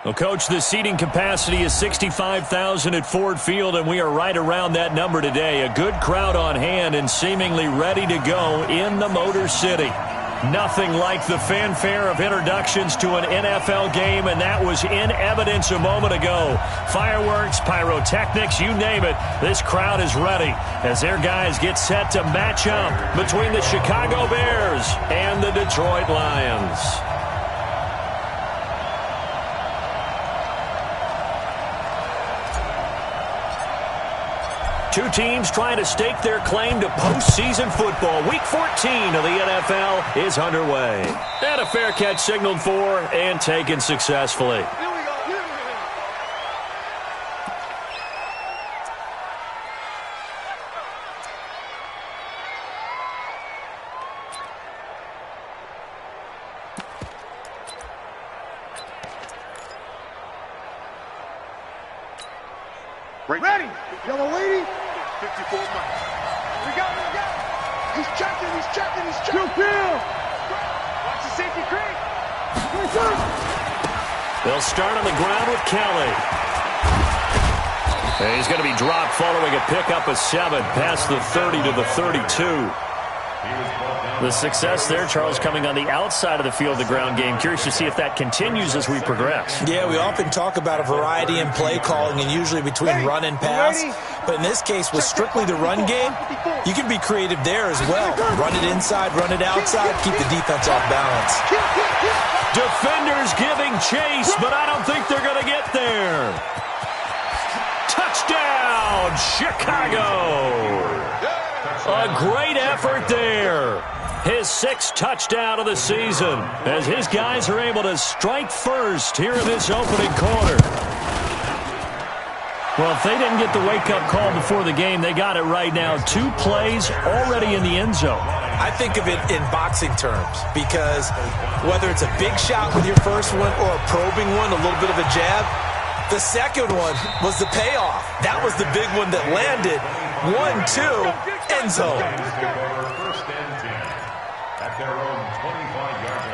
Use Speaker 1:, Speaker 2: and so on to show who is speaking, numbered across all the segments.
Speaker 1: Well, Coach, the seating capacity is 65,000 at Ford Field, and we are right around that number today. A good crowd on hand and seemingly ready to go in the Motor City. Nothing like the fanfare of introductions to an NFL game, and that was in evidence a moment ago. Fireworks, pyrotechnics, you name it. This crowd is ready as their guys get set to match up between the Chicago Bears and the Detroit Lions. Two teams trying to stake their claim to postseason football. Week 14 of the NFL is underway. And a fair catch signaled for and taken successfully.
Speaker 2: Ready, yellow lady. 54 miles. We got. He's checking. Two field. Watch the safety creep.
Speaker 1: They'll start on the ground with Kelly. And he's going to be dropped following a pickup of 7 past the 30 to the 32. The success there, Charles, coming on the outside of the field, the ground game. Curious to see if that continues as we progress.
Speaker 3: Yeah, we often talk about a variety in play calling and usually between run and pass. But in this case, with strictly the run game, you can be creative there as well. Run it inside, run it outside, keep the defense off balance.
Speaker 1: Defenders giving chase, but I don't think they're going to get there. Touchdown, Chicago! A great effort there. His 6th touchdown of the season as his guys are able to strike first here in this opening quarter. Well, if they didn't get the wake-up call before the game, they got it right now. 2 plays already in the end zone.
Speaker 3: I think of it in boxing terms because whether it's a big shot with your first one or a probing one, a little bit of a jab, the second one was the payoff. That was the big one that landed. 1-2, end zone.
Speaker 4: First and 10 at their own 25-yard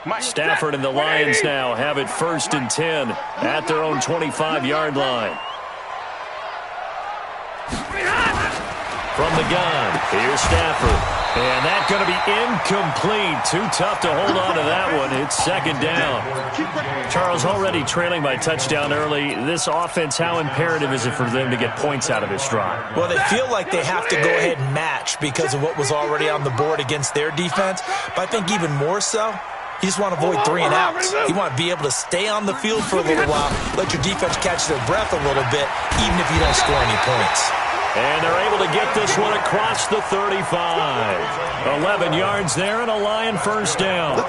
Speaker 4: line.
Speaker 1: Stafford and the Lions now have it 1st and 10 at their own 25-yard line. From the gun, here's Stafford. And that's going to be incomplete. Too tough to hold on to that one. It's 2nd down. Charles, already trailing by touchdown early. This offense, how imperative is it for them to get points out of this drive?
Speaker 3: Well, they feel like they have to go ahead and match because of what was already on the board against their defense. But I think even more so, you just want to avoid 3 and outs. You want to be able to stay on the field for a little while, let your defense catch their breath a little bit, even if you don't score any points.
Speaker 1: And they're able to get this one across the 35. 11 yards there and a Lion first down.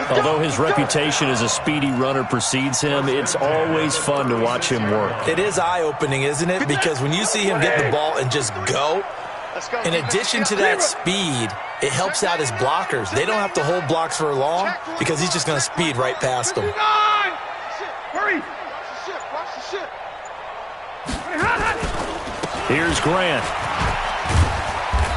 Speaker 1: Although his reputation as a speedy runner precedes him, it's always fun to watch him work.
Speaker 3: It is eye-opening, isn't it? Because when you see him get the ball and just go, in addition to that speed, it helps out his blockers. They don't have to hold blocks for long because he's just going to speed right past them.
Speaker 2: Hurry!
Speaker 1: Here's Grant.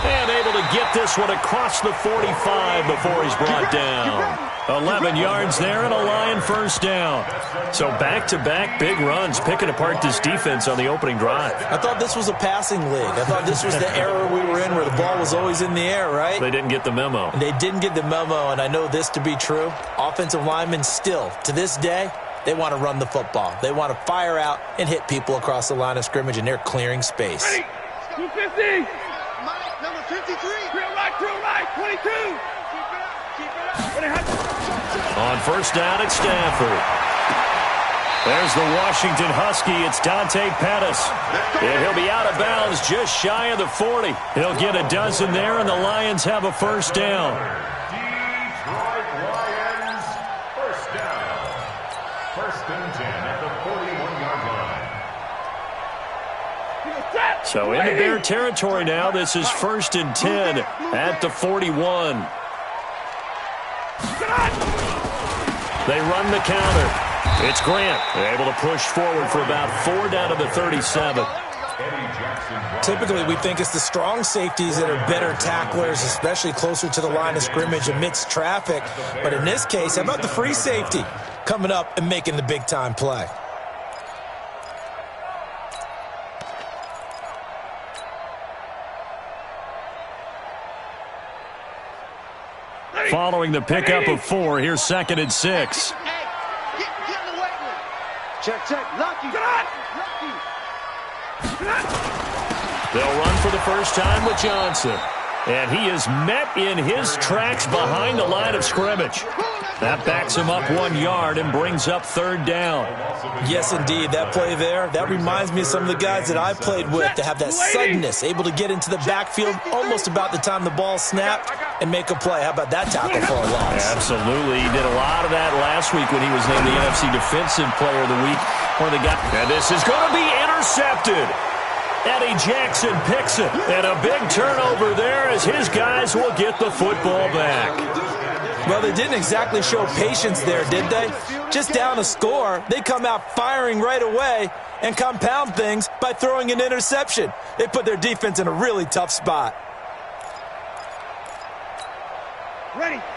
Speaker 1: And able to get this one across the 45 before he's brought down. 11 yards there and a Lion first down. So back-to-back big runs picking apart this defense on the opening drive.
Speaker 3: I thought this was a passing league. I thought this was the era we were in where the ball was always in the air, right?
Speaker 1: They didn't get the memo.
Speaker 3: They didn't get the memo, and I know this to be true. Offensive linemen still, to this day, they want to run the football. They want to fire out and hit people across the line of scrimmage, and they're clearing space.
Speaker 2: 250. Number 53. Drill right, 22.
Speaker 1: On first down, it's Stafford. There's the Washington Husky. It's Dante Pettis. And he'll be out of bounds just shy of the 40. He'll get a dozen there, and the Lions have a first down.
Speaker 4: Detroit Lions, first down. 1st and 10 at the 41-yard line.
Speaker 1: So into Bear territory now. This is 1st and 10 at the 41. They run the counter. It's Grant. They're able to push forward for about 4 down to the 37.
Speaker 3: Typically, we think it's the strong safeties that are better tacklers, especially closer to the line of scrimmage amidst traffic. But in this case, how about the free safety coming up and making the big-time play?
Speaker 1: Following the pickup of 4, here's 2nd and 6.
Speaker 2: Get in the weight room. Check. Lucky.
Speaker 1: They'll run for the first time with Johnson. And he is met in his tracks behind the line of scrimmage. That backs him up 1 yard and brings up 3rd down.
Speaker 3: Yes, indeed. That play there, that reminds me of some of the guys that I played with that have that suddenness, able to get into the backfield almost about the time the ball snapped and make a play. How about that tackle for a loss?
Speaker 1: Absolutely. He did a lot of that last week when he was named the NFC Defensive Player of the Week. And this is going to be intercepted. Eddie Jackson picks it, and a big turnover there as his guys will get the football back.
Speaker 3: Well, they didn't exactly show patience there, did they? Just down a score, they come out firing right away and compound things by throwing an interception. They put their defense in a really tough spot.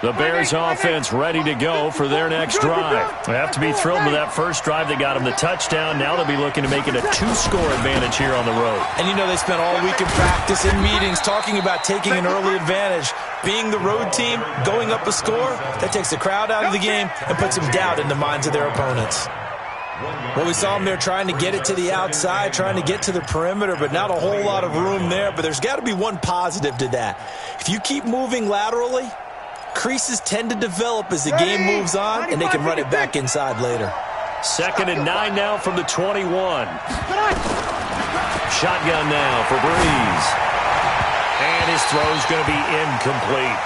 Speaker 1: The Bears offense ready to go for their next drive. They have to be thrilled with that first drive that got them the touchdown. Now they'll be looking to make it a 2-score advantage here on the road.
Speaker 3: And you know they spent all week in practice, in meetings, talking about taking an early advantage. Being the road team, going up a score, that takes the crowd out of the game and puts some doubt in the minds of their opponents. Well, we saw them there trying to get it to the outside, trying to get to the perimeter, but not a whole lot of room there. But there's got to be one positive to that. If you keep moving laterally, creases tend to develop as the game moves on, and they can run it back inside later.
Speaker 1: 2nd and 9 now from the 21. Shotgun now for Breeze. And his throw's going to be incomplete.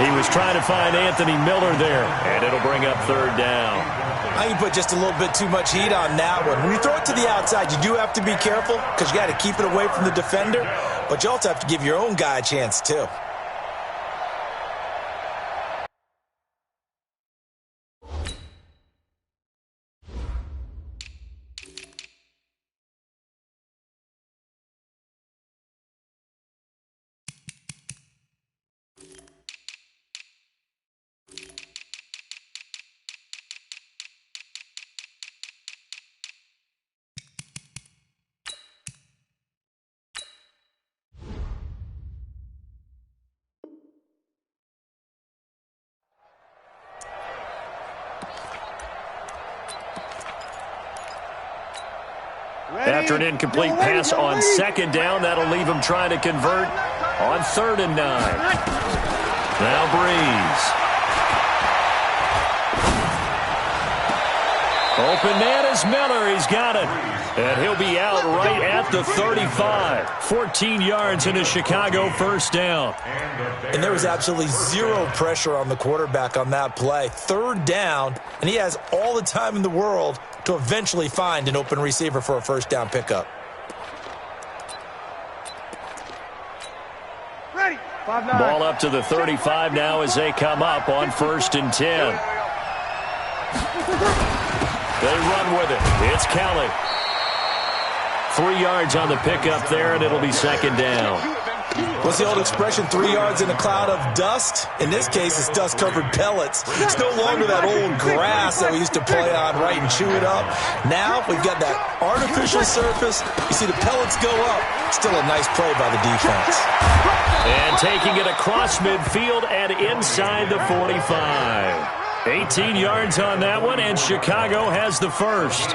Speaker 1: He was trying to find Anthony Miller there, and it'll bring up 3rd down.
Speaker 3: I can put just a little bit too much heat on that one. When you throw it to the outside, you do have to be careful because you got to keep it away from the defender, but you also have to give your own guy a chance too.
Speaker 1: After an incomplete pass on 2nd down, that'll leave him trying to convert on 3rd and 9. Now Breeze. Open man is Miller. He's got it. And he'll be out right at the 35. 14 yards in a Chicago 1st down.
Speaker 3: And there was absolutely zero pressure on the quarterback on that play. 3rd down, and he has all the time in the world to eventually find an open receiver for a 1st down pickup.
Speaker 2: Ready. 5-9.
Speaker 1: Ball up to the 35 now as they come up on 1st and 10. They run with it. It's Kelly. 3 yards on the pickup there, and it'll be 2nd down.
Speaker 3: What's the old expression, 3 yards in a cloud of dust? In this case, it's dust-covered pellets. It's no longer that old grass that we used to play on, right, and chew it up. Now we've got that artificial surface. You see the pellets go up. Still a nice play by the defense.
Speaker 1: And taking it across midfield and inside the 45. 18 yards on that one, and Chicago has the first.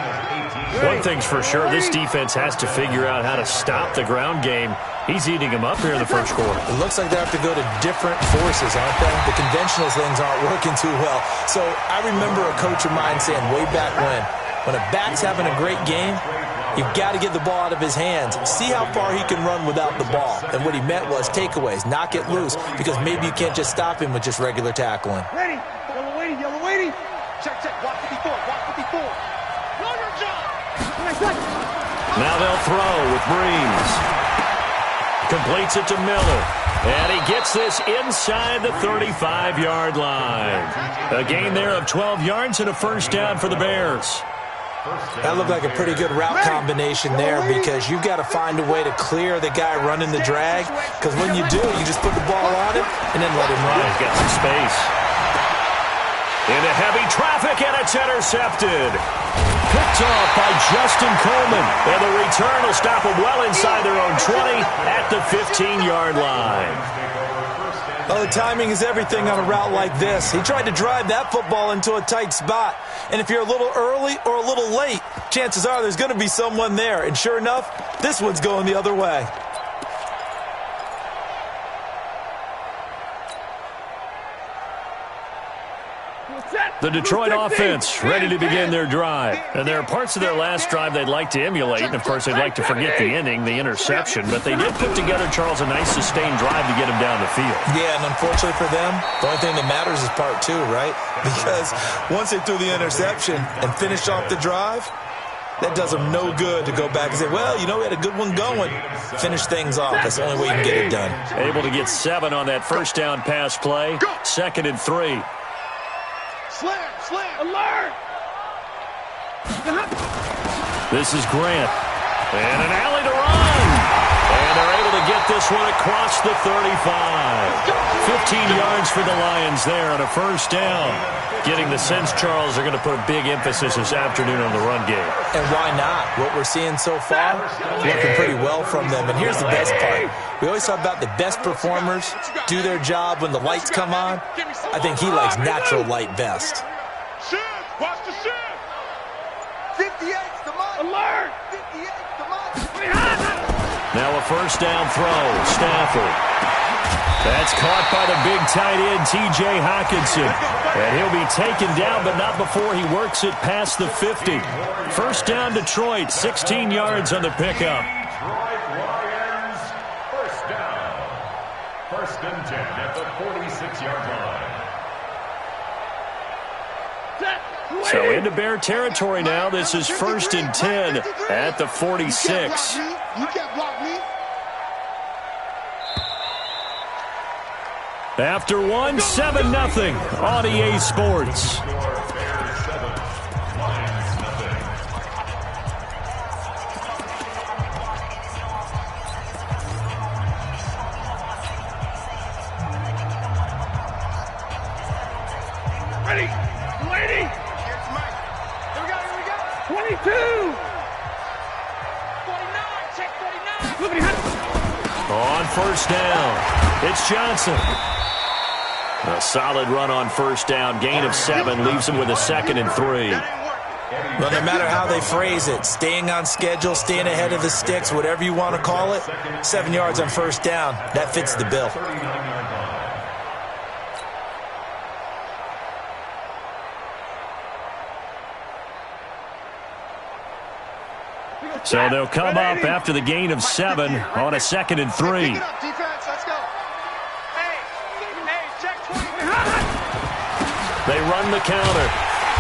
Speaker 1: One thing's for sure, this defense has to figure out how to stop the ground game. He's eating them up here in the first quarter.
Speaker 3: It looks like they have to go to different forces, aren't they? The conventional things aren't working too well. So I remember a coach of mine saying way back when a back's having a great game, you've got to get the ball out of his hands. See how far he can run without the ball. And what he meant was takeaways, knock it loose, because maybe you can't just stop him with just regular tackling.
Speaker 2: Ready. Yellow waiting. Check. Walk 54. Know your job.
Speaker 1: Now they'll throw with Breeze. Completes it to Miller. And he gets this inside the 35-yard line. A gain there of 12 yards and a 1st down for the Bears.
Speaker 3: That looked like a pretty good route combination there because you've got to find a way to clear the guy running the drag, because when you do, you just put the ball on him and then let him run.
Speaker 1: He's got some space. Into heavy traffic, and it's intercepted. Picked off by Justin Coleman. And the return will stop them well inside their own 20 at the 15-yard line.
Speaker 3: Well, the timing is everything on a route like this. He tried to drive that football into a tight spot. And if you're a little early or a little late, chances are there's going to be someone there. And sure enough, this one's going the other way.
Speaker 1: The Detroit offense ready to begin their drive. And there are parts of their last drive they'd like to emulate. And, of course, they'd like to forget the ending, the interception. But they did put together, Charles, a nice sustained drive to get him down the field.
Speaker 3: Yeah, and unfortunately for them, the only thing that matters is part two, right? Because once they threw the interception and finished off the drive, that does them no good to go back and say, well, you know, we had a good one going. Finish things off. That's the only way you can get it done.
Speaker 1: Able to get 7 on that first down pass play. 2nd and 3.
Speaker 2: Slam, alert!
Speaker 1: This is Grant. And an alley to run. And they're able to get this one across the 35. 15 yards for the Lions there on a first down. Getting the sense, Charles, they're going to put a big emphasis this afternoon on the run game.
Speaker 3: And why not? What we're seeing so far, looking pretty well from them. And here's the best part. We always talk about the best performers do their job when the lights come on. I think he likes natural light best.
Speaker 2: Watch the shift! 58's the money! Alert! 58's the money!
Speaker 1: Now a first down throw. Stafford. That's caught by the big tight end, T.J. Hockenson. And he'll be taken down, but not before he works it past the 50. First down, Detroit. 16 yards on the pickup.
Speaker 4: Detroit Lions, first down. 1st and 10 at the 46-yard line.
Speaker 1: So into Bear territory now. This is 1st and 10 at the 46.
Speaker 2: You can't block me.
Speaker 1: After 1, 7-0 on EA Sports.
Speaker 4: Bears 7, Lions nothing.
Speaker 2: Ready? 22! 49! Check 49!
Speaker 1: On first down, it's Johnson. A solid run on first down. Gain of 7 leaves him with a 2nd and 3.
Speaker 3: Well, no matter how they phrase it, staying on schedule, staying ahead of the sticks, whatever you want to call it, 7 yards on first down, that fits the bill.
Speaker 1: So they'll come up after the gain of 7 on a 2nd and 3.
Speaker 2: Pick it up, defense. Let's go. Hey, check 20.
Speaker 1: They run the counter.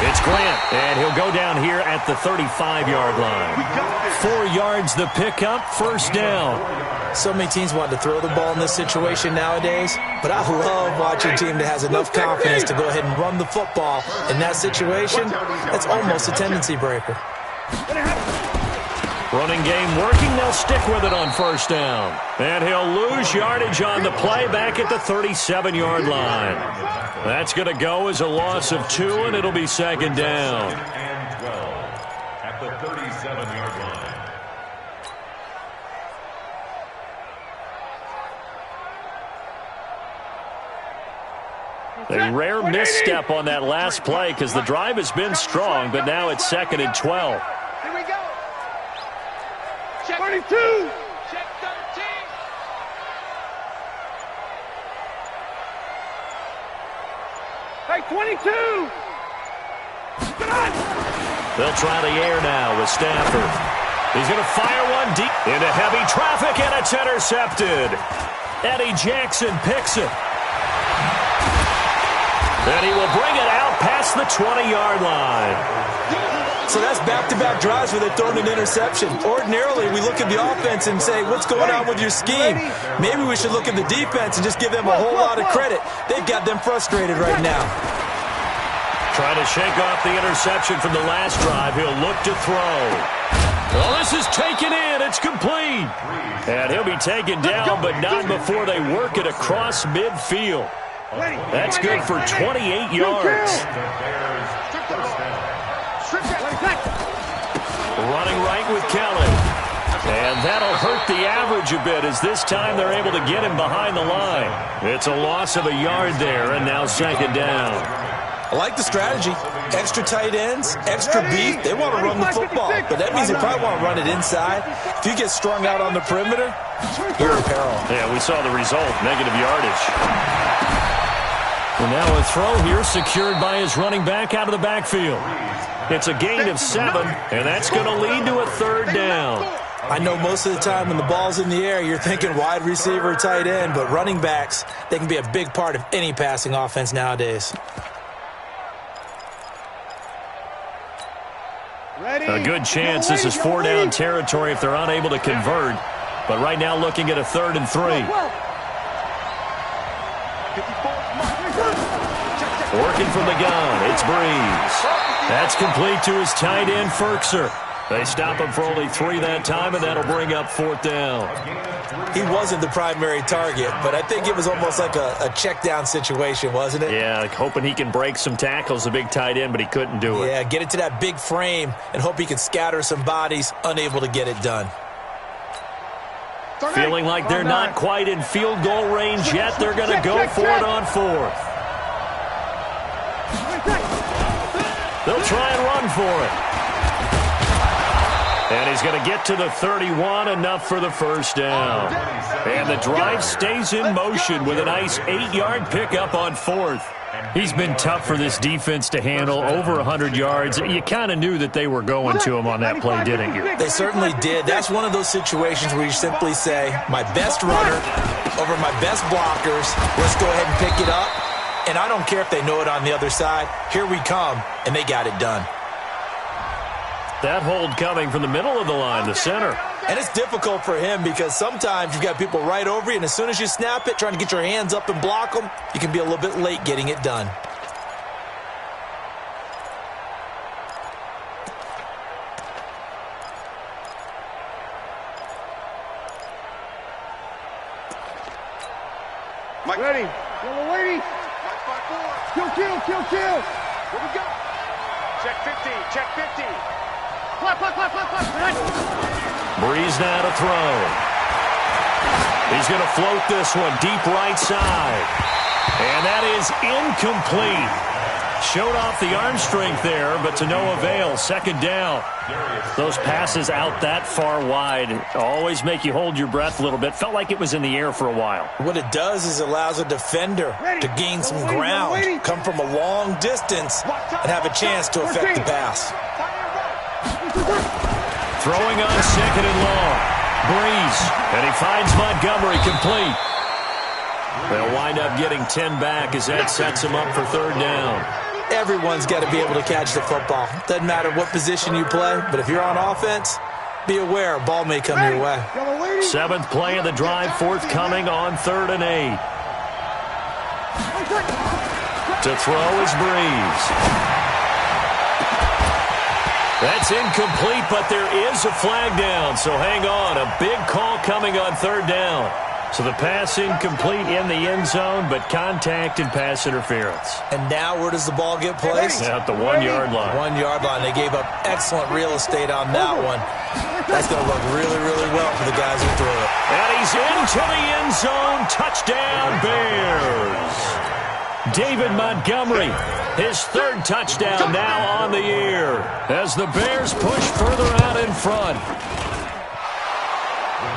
Speaker 1: It's Grant, and he'll go down here at the 35-yard line. 4 yards the pickup, first down.
Speaker 3: So many teams want to throw the ball in this situation nowadays, but I love watching a team that has enough confidence to go ahead and run the football. In that situation, that's almost a tendency breaker.
Speaker 1: Running game working. They'll stick with it on first down. And he'll lose yardage on the play back at the 37-yard line. That's going to go as a loss of 2, and it'll be 2nd down.
Speaker 4: And 12 at the 37-yard line.
Speaker 1: A rare misstep on that last play because the drive has been strong, but now it's 2nd and 12.
Speaker 2: Here we go. Check 22. Check 13. Hey, 22. Come on.
Speaker 1: They'll try the air now with Stafford. He's going to fire one deep into heavy traffic, and it's intercepted. Eddie Jackson picks it. And he will bring it out past the 20-yard line.
Speaker 3: So that's back-to-back drives where they're throwing an interception. Ordinarily, we look at the offense and say, what's going on with your scheme? Maybe we should look at the defense and just give them a whole lot of credit. They've got them frustrated right now.
Speaker 1: Trying to shake off the interception from the last drive. He'll look to throw. Oh, this is taken in. It's complete. And he'll be taken down, but not before they work it across midfield. That's good for 28 yards. Running right with Kelly. And that'll hurt the average a bit as this time they're able to get him behind the line. It's a loss of a yard there, and now second down.
Speaker 3: I like the strategy. Extra tight ends, extra beef. They want to run the football, but that means they probably want to run it inside. If you get strung out on the perimeter, you're in peril.
Speaker 1: Yeah, we saw the result, negative yardage. And now a throw here secured by his running back out of the backfield. It's a gain of 7, and that's going to lead to a third down.
Speaker 3: I know most of the time when the ball's in the air, you're thinking wide receiver, tight end, but running backs, they can be a big part of any passing offense nowadays.
Speaker 1: A good chance this is 4-down territory if they're unable to convert. But right now looking at a 3rd and 3. Working from the gun, it's Breeze. That's complete to his tight end, Ferkser. They stop him for only 3 that time, and that'll bring up 4th down.
Speaker 3: He wasn't the primary target, but I think it was almost like a check down situation, wasn't it?
Speaker 1: Yeah, like hoping he can break some tackles, a big tight end, but he couldn't do it.
Speaker 3: Yeah, get it to that big frame and hope he can scatter some bodies, unable to get it done.
Speaker 1: Feeling like they're not quite in field goal range yet, they're going to go for it on 4th. They'll try and run for it. And he's going to get to the 31, enough for the first down. And the drive stays in motion with a nice 8-yard pickup on 4th. He's been tough for this defense to handle, over 100 yards. You kind of knew that they were going to him on that play, didn't you?
Speaker 3: They certainly did. That's one of those situations where you simply say, my best runner over my best blockers. Let's go ahead and pick it up. And I don't care if they know it on the other side. Here we come, and they got it done.
Speaker 1: That hold coming from the middle of the line, the center.
Speaker 3: And it's difficult for him because sometimes you've got people right over you, and as soon as you snap it, trying to get your hands up and block them, you can be a little bit late getting it done.
Speaker 2: Mike. Ready. Yellow lady. Kill. Here we go. Check 50. Check 50. Clap.
Speaker 1: Breeze now to throw. He's going to float this one deep right side. And that is incomplete. Showed off the arm strength there, but to no avail. Second down. Those passes out that far wide always make you hold your breath a little bit. Felt like it was in the air for a while.
Speaker 3: What it does is allows a defender to gain some ground, come from a long distance, and have a chance to affect the pass.
Speaker 1: Throwing on 2nd and long. Breeze, and he finds Montgomery complete. They'll wind up getting 10 back as that sets him up for 3rd down.
Speaker 3: Everyone's got to be able to catch the football. Doesn't matter what position you play, but if you're on offense, be aware a ball may come your way.
Speaker 1: 7th play of the drive, forthcoming on 3rd and 8. To throw is Breeze. That's incomplete, but there is a flag down, so hang on. A big call coming on 3rd down. So the pass incomplete in the end zone, but contact and pass interference.
Speaker 3: And now where does the ball get placed?
Speaker 1: At the 1-yard line.
Speaker 3: 1-yard line. They gave up excellent real estate on that one. That's going to look really, really well for the guys who threw it.
Speaker 1: And he's into the end zone. Touchdown, Bears. David Montgomery, his 3rd touchdown now on the year as the Bears push further out in front.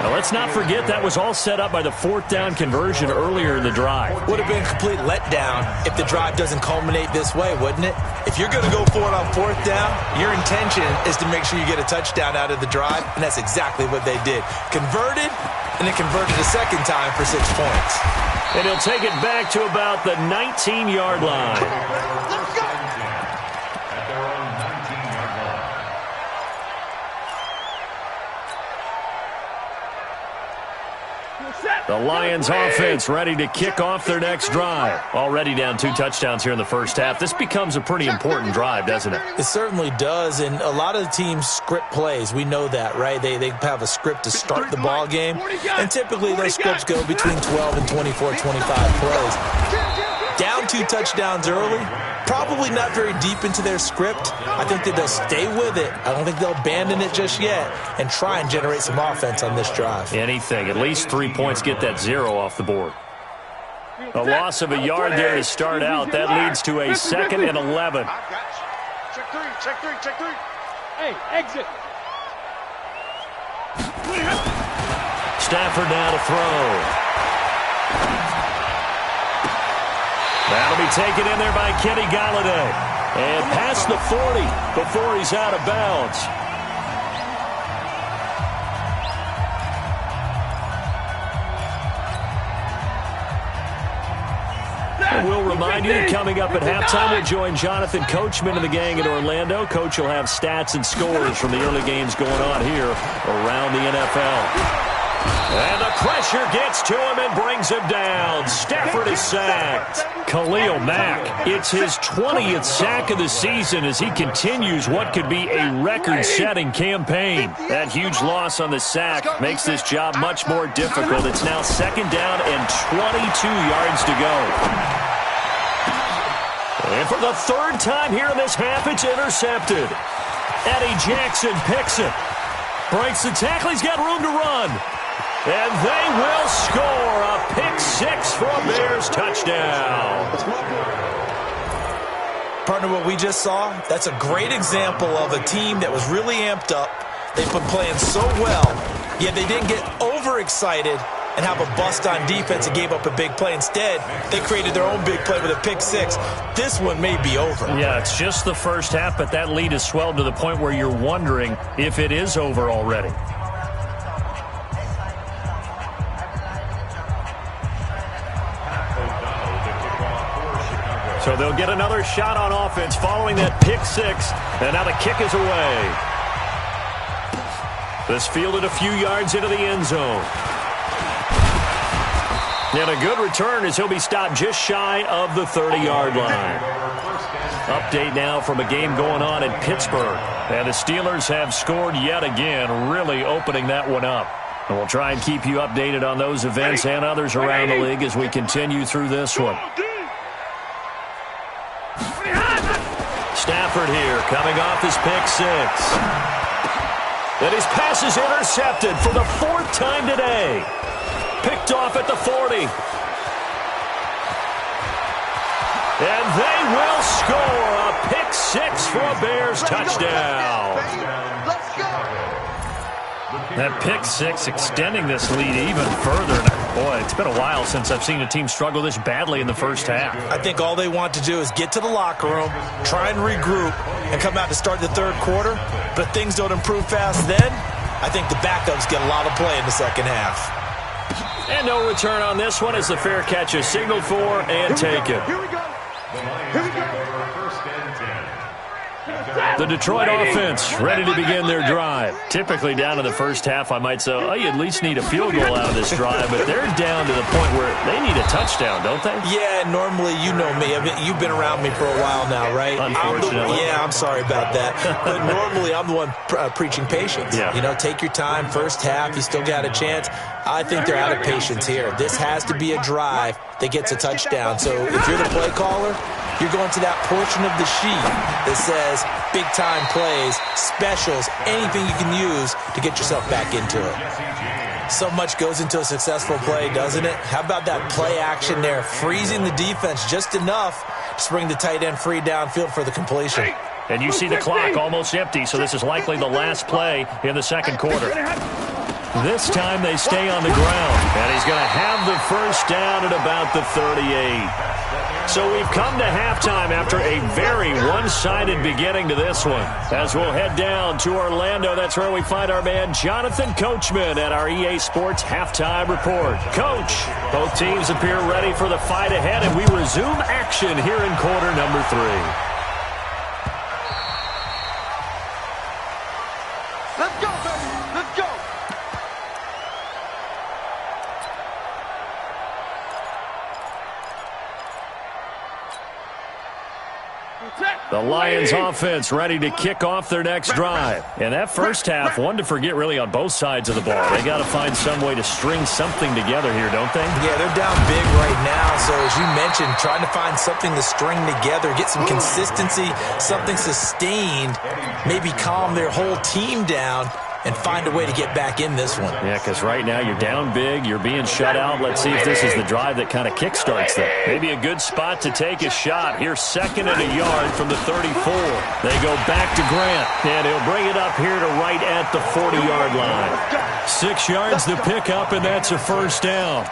Speaker 1: Now, let's not forget that was all set up by the 4th down conversion earlier in the drive.
Speaker 3: Would have been a complete letdown if the drive doesn't culminate this way, wouldn't it? If you're going to go for it on 4th down, your intention is to make sure you get a touchdown out of the drive, and that's exactly what they did. Converted, and then converted a second time for 6 points.
Speaker 1: And he'll take it back to about the 19-yard line.
Speaker 2: Let's go.
Speaker 1: The Lions offense ready to kick off their next drive. Already down 2 touchdowns here in the first half. This becomes a pretty important drive, doesn't it?
Speaker 3: It certainly does, and a lot of the teams script plays. We know that, right? They have a script to start the ball game, and typically those scripts go between 12 and 24, 25 plays. Down 2 touchdowns early, probably not very deep into their script. I think that they'll stay with it. I don't think they'll abandon it just yet and try and generate some offense on this drive.
Speaker 1: Anything. At least 3 points, get that 0 off the board. A loss of a yard there to start out. That leads to a 2nd and 11.
Speaker 2: Check 3, check 3, check 3.
Speaker 5: Hey, exit.
Speaker 1: Stafford now to throw. That'll be taken in there by Kenny Galladay. And past the 40 before he's out of bounds. And we'll remind you that coming up at halftime, we'll join Jonathan Coachman and the gang in Orlando. Coach will have stats and scores from the early games going on here around the NFL. And the pressure gets to him and brings him down. Stafford is sacked. Khalil Mack, it's his 20th sack of the season as he continues what could be a record-setting campaign. That huge loss on the sack makes this job much more difficult. It's now 2nd down and 22 yards to go. And for the 3rd time here in this half, it's intercepted. Eddie Jackson picks it. Breaks the tackle. He's got room to run. And they will score a pick-6 for a Bears touchdown.
Speaker 3: Partner, what we just saw, that's a great example of a team that was really amped up. They've been playing so well, yet they didn't get overexcited and have a bust on defense and gave up a big play. Instead, they created their own big play with a pick-6. This one may be over.
Speaker 1: Yeah, it's just the first half, but that lead has swelled to the point where you're wondering if it is over already. So they'll get another shot on offense following that pick-6, and now the kick is away. This fielded a few yards into the end zone. And a good return as he'll be stopped just shy of the 30-yard line. Update now from a game going on in Pittsburgh. And the Steelers have scored yet again, really opening that one up. And we'll try and keep you updated on those events and others around the league as we continue through this one. Stafford here, coming off his pick-6. And his pass is intercepted for the 4th time today. Picked off at the 40. And they will score a pick-6 for a Bears touchdown.
Speaker 2: Let's go.
Speaker 1: That pick-6 extending this lead even further. Boy, it's been a while since I've seen a team struggle this badly in the first half.
Speaker 3: I think all they want to do is get to the locker room, try and regroup, and come out to start the 3rd quarter. But if things don't improve fast then, I think the backups get a lot of play in the 2nd half.
Speaker 1: And no return on this one as the fair catch is signaled for and taken.
Speaker 2: Here we go. Here we go.
Speaker 1: The Detroit offense ready to begin their drive. Typically down in the first half, I might say, oh, you at least need a field goal out of this drive, but they're down to the point where they need a touchdown, don't they?
Speaker 3: Yeah, normally, you know me. You've been around me for a while now, right?
Speaker 1: Unfortunately.
Speaker 3: I'm sorry about that. But normally, I'm the one preaching patience.
Speaker 1: Yeah.
Speaker 3: You know, take your time. First half, you still got a chance. I think they're out of patience here. This has to be a drive that gets a touchdown. So if you're the play caller, you're going to that portion of the sheet that says big-time plays, specials, anything you can use to get yourself back into it. So much goes into a successful play, doesn't it? How about that play action there, freezing the defense just enough to bring the tight end free downfield for the completion.
Speaker 1: And you see the clock almost empty, so this is likely the last play in the 2nd quarter. This time they stay on the ground, and he's going to have the first down at about the 38. So we've come to halftime after a very one-sided beginning to this one. As we'll head down to Orlando, that's where we find our man Jonathan Coachman at our EA Sports Halftime Report. Coach, both teams appear ready for the fight ahead, and we resume action here in quarter number 3.
Speaker 2: Let's go, baby. Let's go.
Speaker 1: The Lions offense ready to kick off their next drive. And that first half, one to forget really on both sides of the ball. They got to find some way to string something together here, don't they?
Speaker 3: Yeah, they're down big right now. So as you mentioned, trying to find something to string together, get some consistency, something sustained, maybe calm their whole team down and find a way to get back in this one.
Speaker 1: Yeah, because right now you're down big, you're being shut out. Let's see if this is the drive that kind of kickstarts them. Maybe a good spot to take a shot. Here's 2nd and a yard from the 34. They go back to Grant, and he'll bring it up here to right at the 40-yard line. 6 yards to pick up, and that's a first down.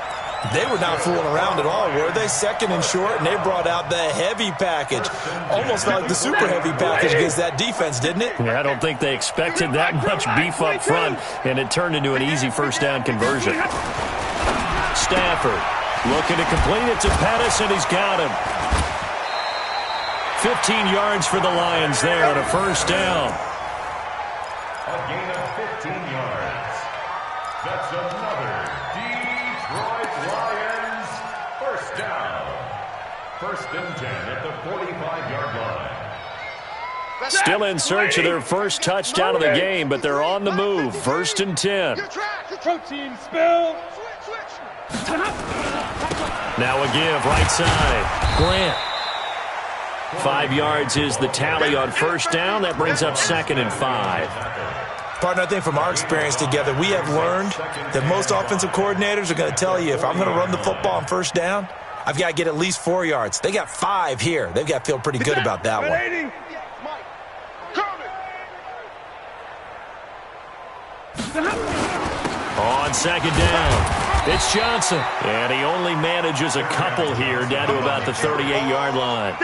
Speaker 3: They were not fooling around at all, were they? 2nd and short, and they brought out the heavy package. Almost like the super heavy package against that defense, didn't it?
Speaker 1: Yeah, I don't think they expected that much beef up front, and it turned into an easy first down conversion. Stafford looking to complete it to Pettis, and he's got him. 15 yards for the Lions there on a first down.
Speaker 4: A gain of 15 yards. That's another Detroit Lions first down. 1st and 10 at the 45-yard line.
Speaker 1: Still in search of their first touchdown of the game, but they're on the move. 1st and 10.
Speaker 2: Protein spill.
Speaker 1: Now a give, right side. Grant. 5 yards is the tally on first down. That brings up 2nd and 5.
Speaker 3: Partner, I think from our experience together, we have learned that most offensive coordinators are going to tell you, if I'm going to run the football on first down, I've got to get at least 4 yards. They got 5 here. They've got to feel pretty good about that one.
Speaker 1: On 2nd down, it's Johnson. And he only manages a couple here down to about the 38-yard line.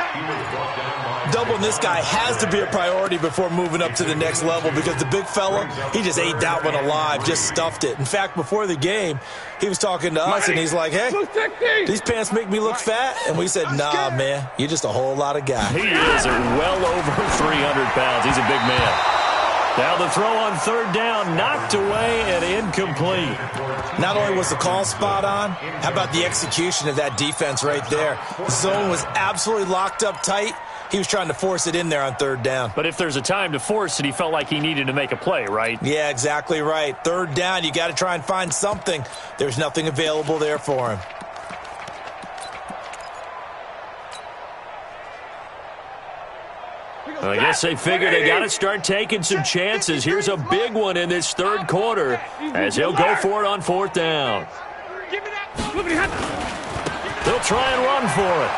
Speaker 3: Doubling this guy has to be a priority before moving up to the next level because the big fella, he just ate that one alive, just stuffed it. In fact, before the game, he was talking to us, and he's like, hey, these pants make me look fat? And we said, nah, man, you're just a whole lot of guy.
Speaker 1: He is well over 300 pounds. He's a big man. Now the throw on 3rd down, knocked away and incomplete.
Speaker 3: Not only was the call spot on, how about the execution of that defense right there? The zone was absolutely locked up tight. He was trying to force it in there on 3rd down.
Speaker 1: But if there's a time to force it, he felt like he needed to make a play, right?
Speaker 3: Yeah, exactly right. 3rd down, you got to try and find something. There's nothing available there for him.
Speaker 1: I guess they figure they got to start taking some chances. Here's a big one in this 3rd quarter as he'll go for it on 4th down. They'll try and run for it.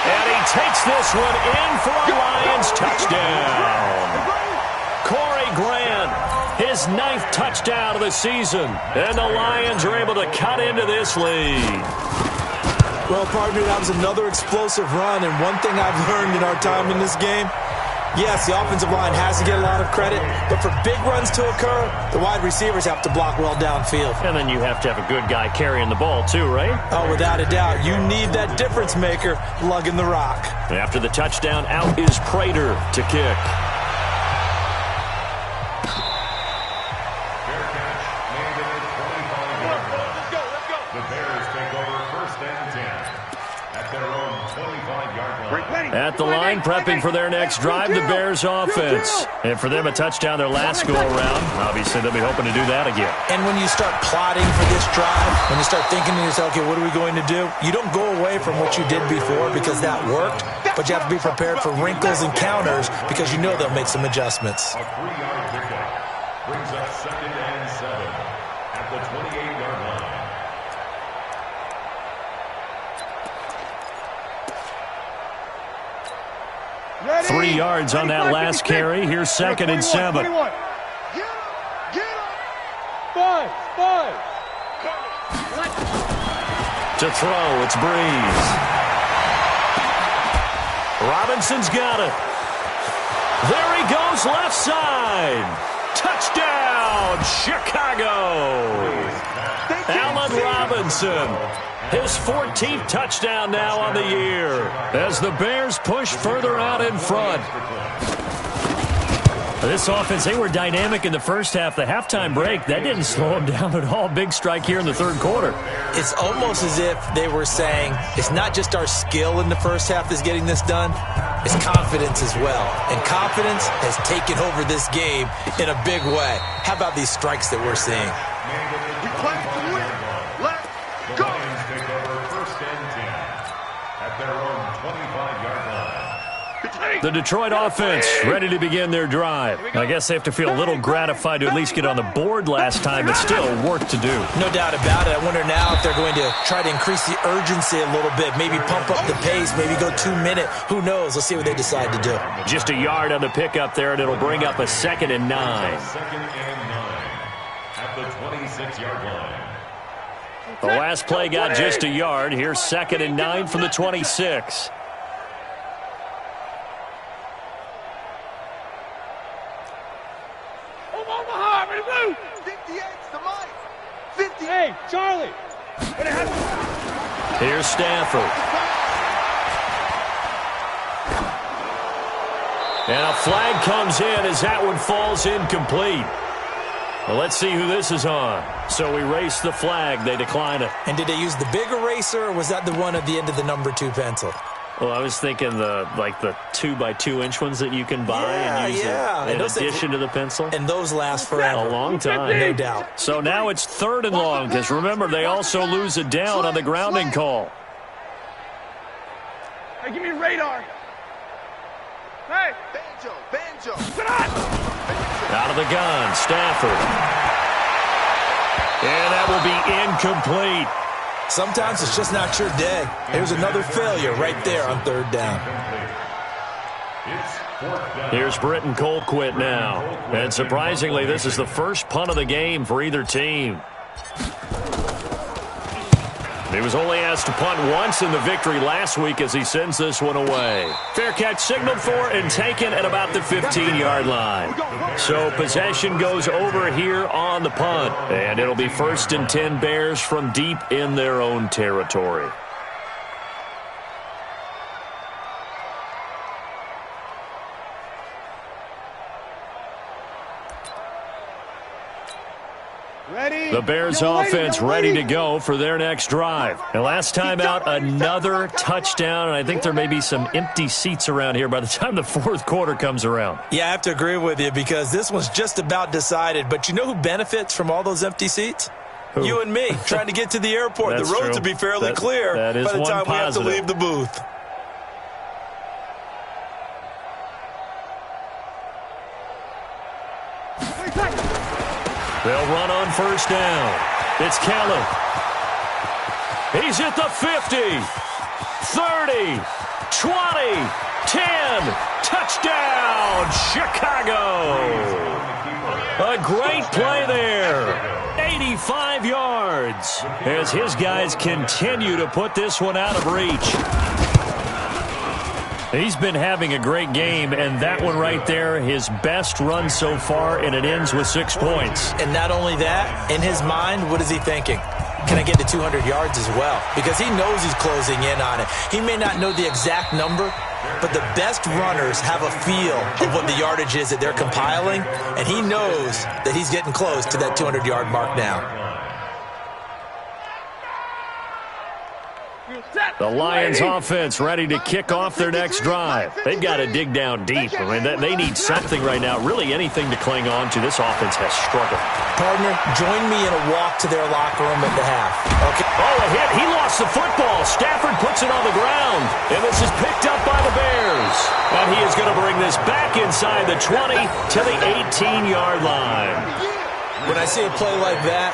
Speaker 1: And he takes this one in for a Lions touchdown. Corey Grant, his 9th touchdown of the season. And the Lions are able to cut into this lead.
Speaker 3: Well, partner, that was another explosive run, and one thing I've learned in our time in this game, yes, the offensive line has to get a lot of credit, but for big runs to occur, the wide receivers have to block well downfield.
Speaker 1: And then you have to have a good guy carrying the ball too, right?
Speaker 3: Oh, without a doubt. You need that difference maker lugging the rock.
Speaker 1: After the touchdown, out is Prater to kick. At the line, prepping for their next drive, the Bears offense. And for them, a touchdown their last go-around. Obviously, they'll be hoping to do that again.
Speaker 3: And when you start plotting for this drive, when you start thinking to yourself, okay, what are we going to do? You don't go away from what you did before because that worked, but you have to be prepared for wrinkles and counters because you know they'll make some adjustments.
Speaker 4: A 3-yard pickup brings up 2nd and 7 at the 28-yard line.
Speaker 1: 3 yards on that last carry. Here's 2nd and 7.
Speaker 2: Get up. 5.
Speaker 1: To throw, it's Breeze. Robinson's got it. There he goes, left side. Touchdown, Chicago. Allen Robinson. His 14th touchdown now on the year as the Bears push further out in front. This offense, they were dynamic in the first half. The halftime break, that didn't slow them down at all. Big strike here in the third quarter.
Speaker 3: It's almost as if they were saying, it's not just our skill in the first half that's getting this done, it's confidence as well. And confidence has taken over this game in a big way. How about these strikes that we're seeing?
Speaker 2: We play to win. Let's
Speaker 4: The
Speaker 2: go.
Speaker 4: Lions take over 1st and 10 at their own 25-yard line.
Speaker 1: The Detroit offense ready to begin their drive. I guess they have to feel a little gratified to at least get on the board last time, but still work to do.
Speaker 3: No doubt about it. I wonder now if they're going to try to increase the urgency a little bit, maybe pump up the pace, maybe go 2 minute. Who knows? Let's see what they decide to do.
Speaker 1: Just a yard on the pickup there, and it'll bring up a 2nd and 9.
Speaker 4: 2nd and 9 at the 26-yard line.
Speaker 1: The last play got just a yard. Here's 2nd and 9 from the 26.
Speaker 2: Omaha, ready to move. 58's the mic. 50. Hey, Charlie.
Speaker 1: Here's Stafford. And a flag comes in as that one falls incomplete. Well, let's see who this is on. So we race the flag. They decline it.
Speaker 3: And did they use the big eraser, or was that the one at the end of the number 2 pencil?
Speaker 1: Well, I was thinking the 2x2-inch ones that you can buy and use in addition to the pencil.
Speaker 3: And those last forever.
Speaker 1: A long time.
Speaker 3: No doubt.
Speaker 1: So now it's 3rd and long, because remember, they also lose it down on the grounding call.
Speaker 2: Hey, give me a radar. Hey, Banjo. Get on.
Speaker 1: Out of the gun, Stafford. And that will be incomplete.
Speaker 3: Sometimes it's just not your day. Here's another failure right there on 3rd down.
Speaker 4: It's 4th down.
Speaker 1: Here's Britton Colquitt now. And surprisingly, this is the first punt of the game for either team. He was only asked to punt once in the victory last week as he sends this one away. Fair catch signaled for and taken at about the 15-yard line. So possession goes over here on the punt. And it'll be 1st and 10 Bears from deep in their own territory. The Bears offense ready to go for their next drive. And last time out, another touchdown, and I think there may be some empty seats around here by the time the 4th quarter comes around.
Speaker 3: Yeah, I have to agree with you because this one's just about decided. But you know who benefits from all those empty seats?
Speaker 1: Who?
Speaker 3: You and me, trying to get to the airport. The roads will be fairly clear
Speaker 1: that is
Speaker 3: by the
Speaker 1: one
Speaker 3: time we have to
Speaker 1: positive.
Speaker 3: leave the booth.
Speaker 1: They'll run on 1st down. It's Kelly. He's at the 50, 30, 20, 10. Touchdown, Chicago. A great play there. 85 yards as his guys continue to put this one out of reach. He's been having a great game, and that one right there, his best run so far, and it ends with 6 points.
Speaker 3: And not only that, in his mind, what is he thinking? Can I get to 200 yards as well? Because he knows he's closing in on it. He may not know the exact number, but the best runners have a feel of what the yardage is that they're compiling, and he knows that he's getting close to that 200-yard mark now.
Speaker 1: The Lions offense ready to kick off their next drive. They've got to dig down deep. I mean, they need something right now, really anything to cling on to. This offense has struggled.
Speaker 3: Partner, join me in a walk to their locker room at the half. Okay.
Speaker 1: Oh, a hit. He lost the football. Stafford puts it on the ground. And this is picked up by the Bears. And he is going to bring this back inside the 20 to the 18-yard line.
Speaker 3: When I see a play like that,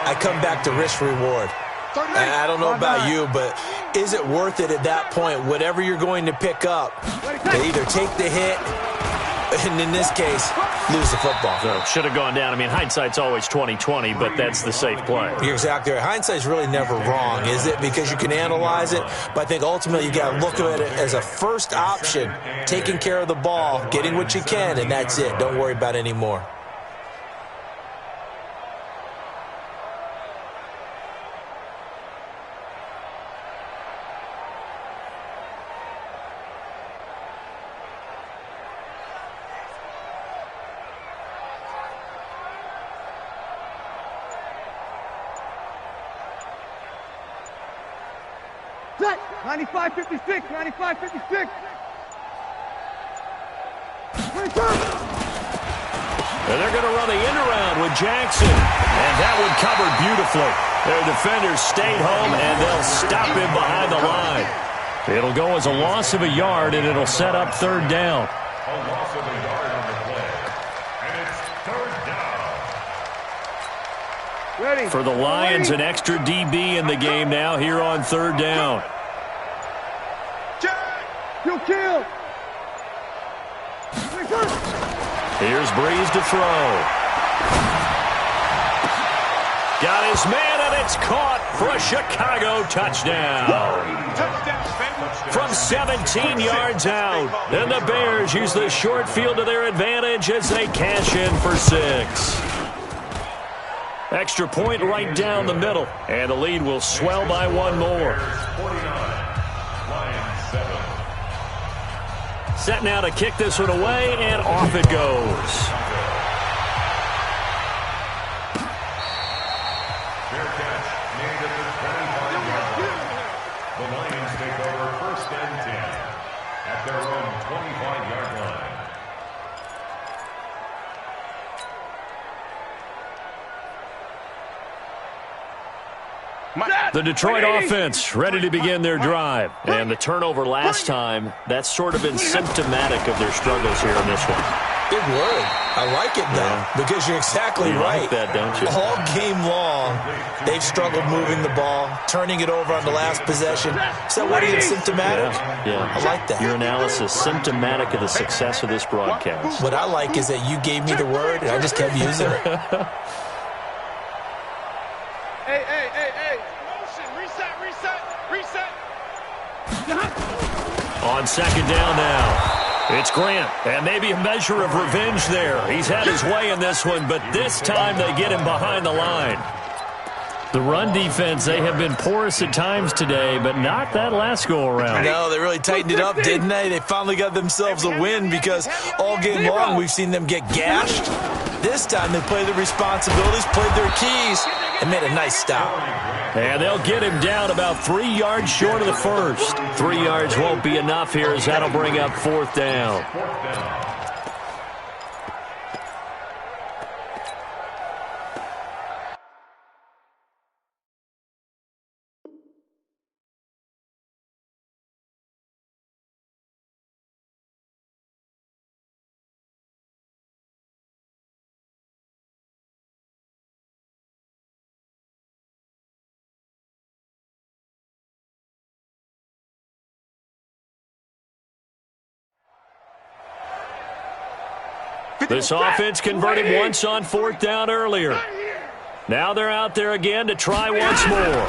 Speaker 3: I come back to risk-reward. I don't know about you, but is it worth it at that point, whatever you're going to pick up, to either take the hit, and in this case, lose the football?
Speaker 1: So should have gone down. I mean, hindsight's always 20/20, but that's the safe play.
Speaker 3: You're exactly right. Hindsight's really never wrong, is it? Because you can analyze it, but I think ultimately you got to look at it as a first option, taking care of the ball, getting what you can, and that's it. Don't worry about any more.
Speaker 2: Set. 95-56. 95-56.
Speaker 1: And they're going to run the end around with Jackson. And that one covered beautifully. Their defenders stayed home, and they'll stop him behind the line. It'll go as a loss of a yard, and it'll set up third down.
Speaker 4: A loss of a yard on the play. And it's third down.
Speaker 2: Ready.
Speaker 1: For the Lions, an extra DB in the game now here on third down.
Speaker 2: Kill.
Speaker 1: Here's Breeze to throw. Got his man, and it's caught for a Chicago touchdown. From 17 yards out, and the Bears use the short field to their advantage as they cash in for 6. Extra point right down the middle, and the lead will swell by one more.
Speaker 4: 49, Lions 7.
Speaker 1: Set now to kick this one away, and off it goes.
Speaker 4: Fair catch made at the 25-yard line. The Lions take over first and 10 at their own 25-yard line.
Speaker 1: The Detroit offense ready to begin their drive. And the turnover last time, that's sort of been symptomatic of their struggles here in this one.
Speaker 3: Big word. I like it, though, because you're exactly right.
Speaker 1: Like that, don't you?
Speaker 3: All game long, they've struggled moving the ball, turning it over on the last possession. Is that what is symptomatic?
Speaker 1: Yeah.
Speaker 3: I like that.
Speaker 1: Your analysis symptomatic of the success of this broadcast.
Speaker 3: What I like is that you gave me the word, and I just kept using it.
Speaker 2: Hey. Reset.
Speaker 1: On second down now, it's Grant, and maybe a measure of revenge there. He's had his way in this one, but this time they get him behind the line. The run defense, they have been porous at times today, but not that last go-around.
Speaker 3: No, they really tightened it up, didn't they? They finally got themselves a win because all game long we've seen them get gashed. This time they played their responsibilities, played their keys, and made a nice stop.
Speaker 1: And they'll get him down about 3 yards short of the first. 3 yards won't be enough here as that'll bring up fourth down. This offense converted once on fourth down earlier. Now they're out there again to try once more.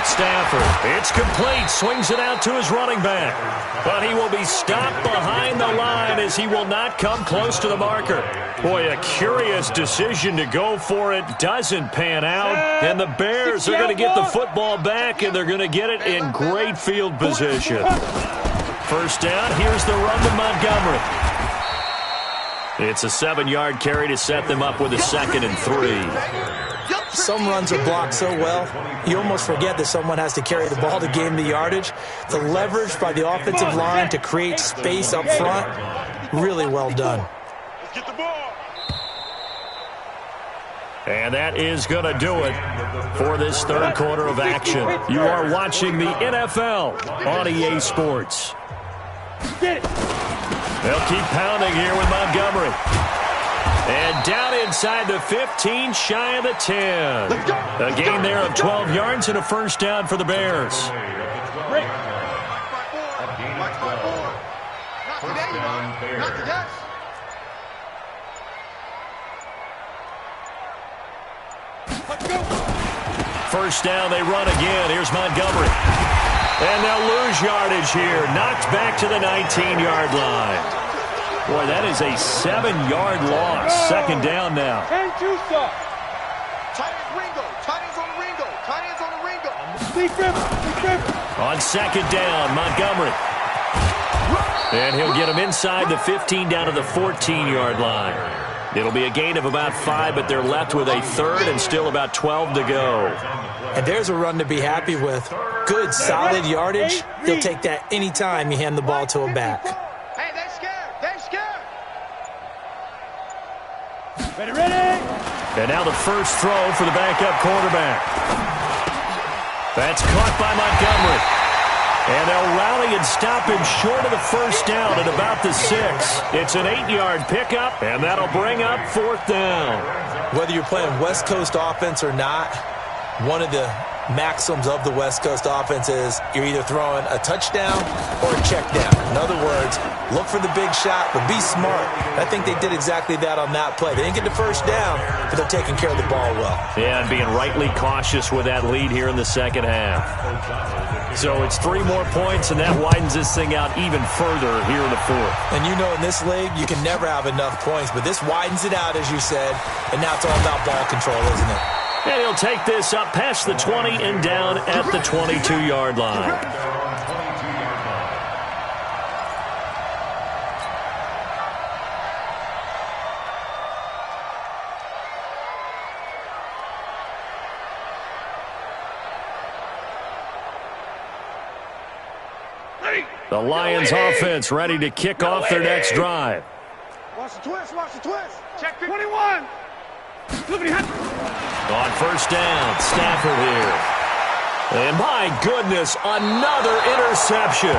Speaker 1: Stafford, it's complete, swings it out to his running back. But he will be stopped behind the line as he will not come close to the marker. Boy, a curious decision to go for it. Doesn't pan out. And the Bears are going to get the football back, and they're going to get it in great field position. First down, here's the run to Montgomery. It's a 7-yard carry to set them up with a 2nd and 3.
Speaker 3: Some runs are blocked so well, you almost forget that someone has to carry the ball to gain the yardage. The leverage by the offensive line to create space up front, really well done.
Speaker 1: And that is going to do it for this third quarter of action. You are watching the NFL on EA Sports. They'll keep pounding here with Montgomery. And down inside the 15, shy of the 10. A gain there of 12 yards and a first down for the Bears. First down, they run again. Here's Montgomery. And they'll lose yardage here. Knocked back to the 19-yard line. Boy, that is a 7-yard loss. Second down now.
Speaker 2: And Juicer. Tight ends on the Ringo. Tight ends on the Ringo.
Speaker 1: On second down, Montgomery. And he'll get him inside the 15 down to the 14-yard line. It'll be a gain of about 5, but they're left with a third and still about 12 to go.
Speaker 3: And there's a run to be happy with. Good, solid yardage. He'll take that anytime you hand the ball to a back.
Speaker 2: Hey, they're scared. They're scared.
Speaker 1: Ready. And now the first throw for the backup quarterback. That's caught by Montgomery. And they'll rally and stop him short of the first down at about the 6. It's an 8-yard pickup, and that'll bring up 4th down.
Speaker 3: Whether you're playing West Coast offense or not, one of the maxims of the West Coast offense is you're either throwing a touchdown or a check down. In other words, look for the big shot, but be smart. I think they did exactly that on that play. They didn't get the first down, but they're taking care of the ball well.
Speaker 1: Yeah, and being rightly cautious with that lead here in the second half. So it's 3 more points, and that widens this thing out even further here in the 4th.
Speaker 3: And you know in this league, you can never have enough points, but this widens it out, as you said, and now it's all about ball control, isn't it?
Speaker 1: And he'll take this up past the 20 and down at the 22-yard line. The Lions offense ready to kick off their next drive.
Speaker 2: Watch the twist. Watch the twist. Check 21.
Speaker 1: On first down, Stafford here. And my goodness, another interception.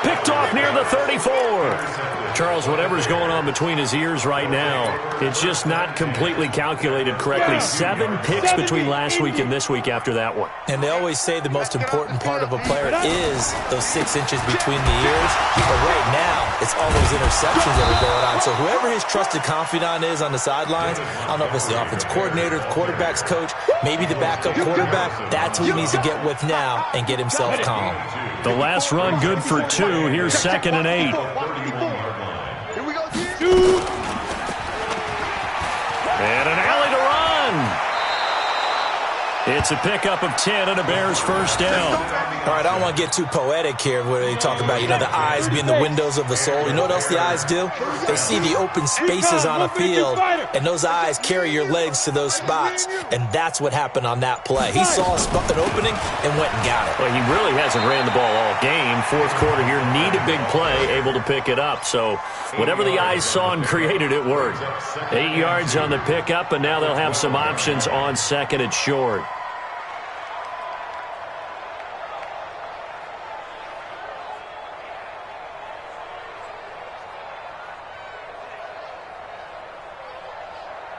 Speaker 1: Picked off near the 34. Charles, whatever's going on between his ears right now, it's just not completely calculated correctly. 7 picks between last week and this week after that one.
Speaker 3: And they always say the most important part of a player is those 6 inches between the ears. But right now, it's all those interceptions that are going on. So whoever his trusted confidant is on the sidelines, I don't know if it's the offense coordinator, the quarterback's coach, maybe the backup quarterback, that's who he needs to get with now and get himself calm.
Speaker 1: The last run good for 2. Here's 2nd and 8.
Speaker 2: Here we go,
Speaker 1: And an alley to run. It's a pickup of 10 and a Bears first down.
Speaker 3: All right, I don't want to get too poetic here where they talk about, the eyes being the windows of the soul. You know what else the eyes do? They see the open spaces on a field, and those eyes carry your legs to those spots, and that's what happened on that play. He saw an opening and went and got it.
Speaker 1: Well, he really hasn't ran the ball all game. 4th quarter here, need a big play, able to pick it up. So whatever the eyes saw and created, it worked. 8 yards on the pickup, and now they'll have some options on 2nd and short.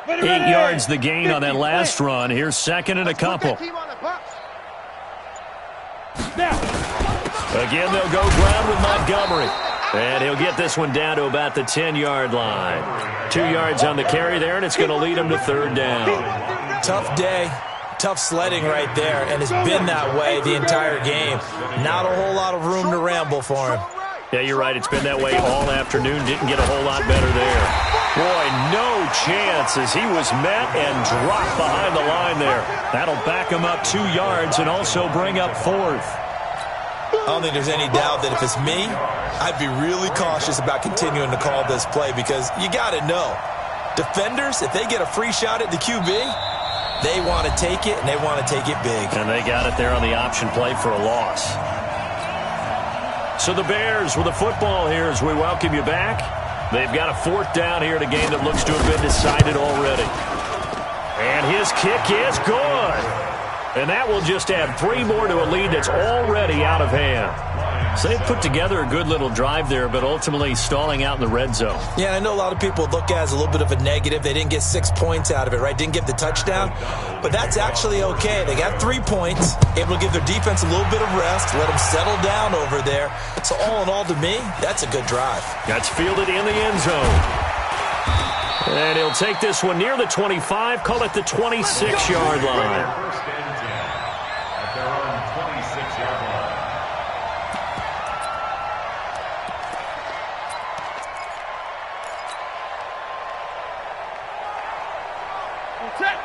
Speaker 1: Eight yards the gain on that last run. Here's 2nd and a couple. Again, they'll go ground with Montgomery. And he'll get this one down to about the 10-yard line. 2 yards on the carry there, and it's going to lead him to 3rd down.
Speaker 3: Tough day. Tough sledding right there, and it's been that way the entire game. Not a whole lot of room to ramble for him.
Speaker 1: Yeah, you're right. It's been that way all afternoon. Didn't get a whole lot better there. Boy, no chance as he was met and dropped behind the line there. That'll back him up 2 yards and also bring up 4th.
Speaker 3: I don't think there's any doubt that if it's me, I'd be really cautious about continuing to call this play because you got to know, defenders, if they get a free shot at the QB, they want to take it, and they want to take it big.
Speaker 1: And they got it there on the option play for a loss. So the Bears with the football here as we welcome you back. They've got a 4th down here in a game that looks to have been decided already. And his kick is good. And that will just add 3 more to a lead that's already out of hand. So they put together a good little drive there, but ultimately stalling out in the red zone.
Speaker 3: Yeah, I know a lot of people look at it as a little bit of a negative. They didn't get 6 points out of it, right? Didn't get the touchdown. But that's actually okay. They got 3 points, able to give their defense a little bit of rest, let them settle down over there. So all in all, to me, that's a good drive.
Speaker 1: That's fielded in the end zone. And he'll take this one near the 25, call it the 26-yard line.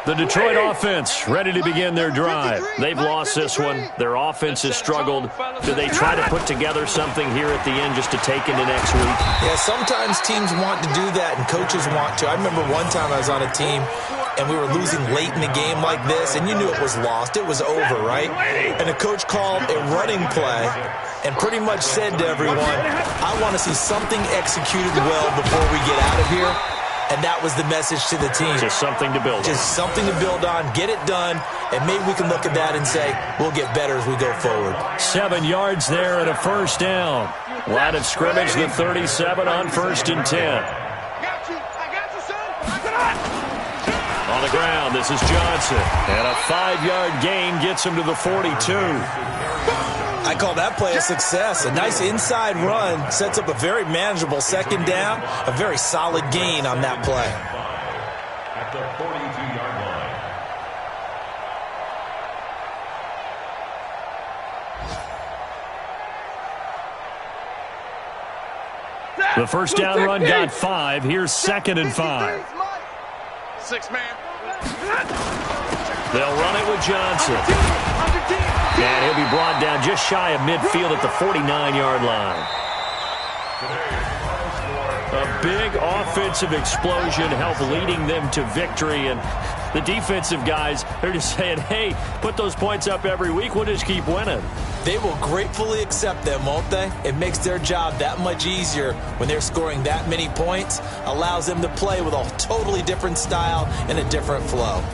Speaker 1: The Detroit offense ready to begin their drive. They've lost this one. Their offense has struggled. Do they try to put together something here at the end just to take into next week?
Speaker 3: Yeah, sometimes teams want to do that and coaches want to. I remember one time I was on a team and we were losing late in the game like this, and you knew it was lost. It was over, right? And the coach called a running play and pretty much said to everyone, I want to see something executed well before we get out of here. And that was the message to the team.
Speaker 1: Just something to build on.
Speaker 3: Just something to build on, get it done, and maybe we can look at that and say, we'll get better as we go forward.
Speaker 1: 7 yards there and a first down. Line of scrimmage, the 37 on 1st and 10.
Speaker 2: I got you, son.
Speaker 1: On the ground, this is Johnson. And a 5-yard gain gets him to the 42.
Speaker 3: I call that play a success. A nice inside run sets up a very manageable second down, a very solid gain on that play.
Speaker 4: At the 42-yard line.
Speaker 1: The first down run got 5. Here's 2nd and 5.
Speaker 2: 6 man.
Speaker 1: They'll run it with Johnson. And he'll be brought down just shy of midfield at the 49-yard line. A big offensive explosion helped leading them to victory. And the defensive guys, they're just saying, hey, put those points up every week. We'll just keep winning.
Speaker 3: They will gratefully accept them, won't they? It makes their job that much easier when they're scoring that many points. Allows them to play with a totally different style and a different flow.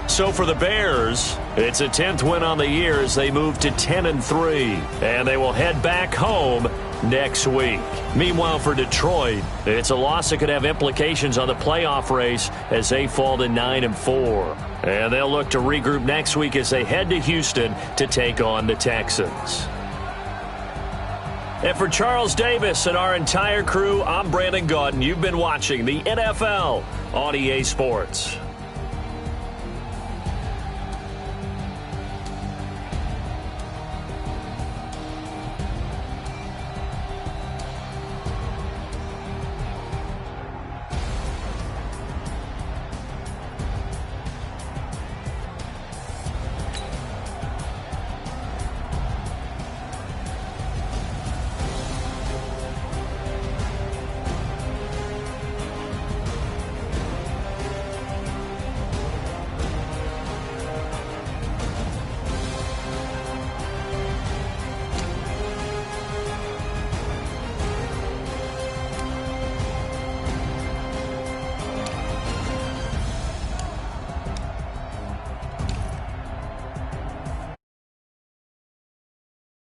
Speaker 1: So for the Bears, it's a 10th win on the year as they move to 10-3. And they will head back home next week. Meanwhile, for Detroit, it's a loss that could have implications on the playoff race as they fall to 9-4. And they'll look to regroup next week as they head to Houston to take on the Texans. And for Charles Davis and our entire crew, I'm Brandon Gaudin. You've been watching the NFL on EA Sports.